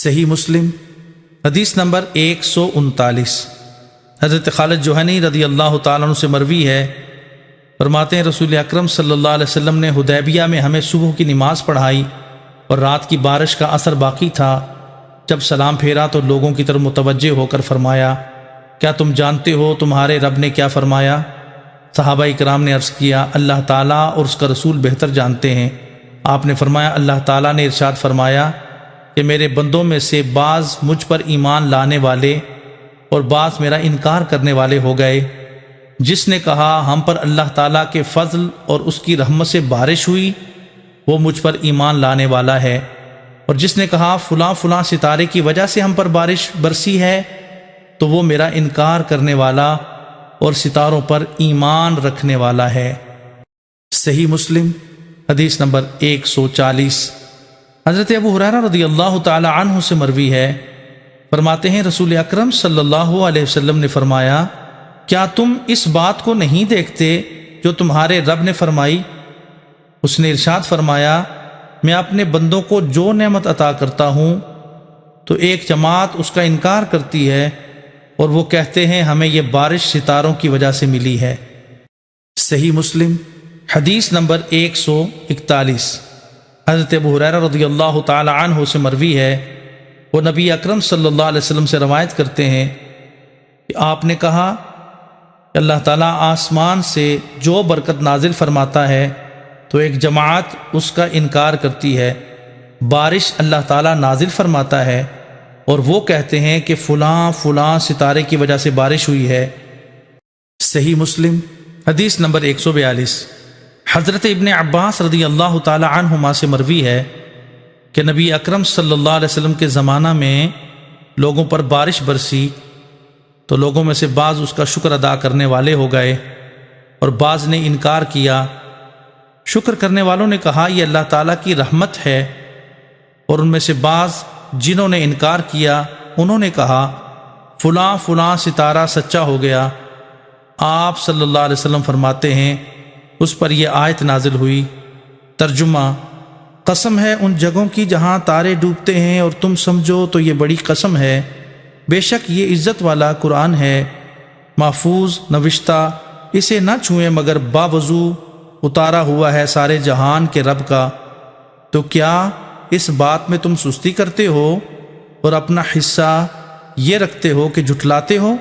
صحیح مسلم حدیث نمبر 139۔ حضرت خالد جوہنی رضی اللہ تعالیٰ عنہ سے مروی ہے، فرماتے ہیں رسول اکرم صلی اللہ علیہ وسلم نے حدیبیہ میں ہمیں صبح کی نماز پڑھائی اور رات کی بارش کا اثر باقی تھا۔ جب سلام پھیرا تو لوگوں کی طرف متوجہ ہو کر فرمایا، کیا تم جانتے ہو تمہارے رب نے کیا فرمایا؟ صحابہ اکرام نے عرض کیا، اللہ تعالیٰ اور اس کا رسول بہتر جانتے ہیں۔ آپ نے فرمایا، اللہ تعالیٰ نے ارشاد فرمایا کہ میرے بندوں میں سے بعض مجھ پر ایمان لانے والے اور بعض میرا انکار کرنے والے ہو گئے۔ جس نے کہا ہم پر اللہ تعالیٰ کے فضل اور اس کی رحمت سے بارش ہوئی، وہ مجھ پر ایمان لانے والا ہے، اور جس نے کہا فلاں فلاں ستارے کی وجہ سے ہم پر بارش برسی ہے، تو وہ میرا انکار کرنے والا اور ستاروں پر ایمان رکھنے والا ہے۔ صحیح مسلم حدیث نمبر 140۔ حضرت ابو ہریرہ رضی اللہ تعالی عنہ سے مروی ہے، فرماتے ہیں رسول اکرم صلی اللہ علیہ وسلم نے فرمایا، کیا تم اس بات کو نہیں دیکھتے جو تمہارے رب نے فرمائی؟ اس نے ارشاد فرمایا، میں اپنے بندوں کو جو نعمت عطا کرتا ہوں تو ایک جماعت اس کا انکار کرتی ہے اور وہ کہتے ہیں ہمیں یہ بارش ستاروں کی وجہ سے ملی ہے۔ صحیح مسلم حدیث نمبر 141۔ حضرت ابو ہریرہ رضی اللہ تعالی عنہ سے مروی ہے، وہ نبی اکرم صلی اللہ علیہ وسلم سے روایت کرتے ہیں کہ آپ نے کہا کہ اللہ تعالیٰ آسمان سے جو برکت نازل فرماتا ہے تو ایک جماعت اس کا انکار کرتی ہے، بارش اللہ تعالیٰ نازل فرماتا ہے اور وہ کہتے ہیں کہ فلاں فلاں ستارے کی وجہ سے بارش ہوئی ہے۔ صحیح مسلم حدیث نمبر 142۔ حضرت ابن عباس رضی اللہ تعالی عنہما سے مروی ہے کہ نبی اکرم صلی اللہ علیہ وسلم کے زمانہ میں لوگوں پر بارش برسی تو لوگوں میں سے بعض اس کا شکر ادا کرنے والے ہو گئے اور بعض نے انکار کیا۔ شکر کرنے والوں نے کہا یہ اللہ تعالیٰ کی رحمت ہے، اور ان میں سے بعض جنہوں نے انکار کیا انہوں نے کہا فلاں فلاں ستارہ سچا ہو گیا۔ آپ صلی اللہ علیہ وسلم فرماتے ہیں اس پر یہ آیت نازل ہوئی۔ ترجمہ، قسم ہے ان جگہوں کی جہاں تارے ڈوبتے ہیں اور تم سمجھو تو یہ بڑی قسم ہے، بے شک یہ عزت والا قرآن ہے، محفوظ نوشتہ، اسے نہ چھوئیں مگر باوضو اتارا ہوا ہے سارے جہان کے رب کا۔ تو کیا اس بات میں تم سستی کرتے ہو اور اپنا حصہ یہ رکھتے ہو کہ جھٹلاتے ہو؟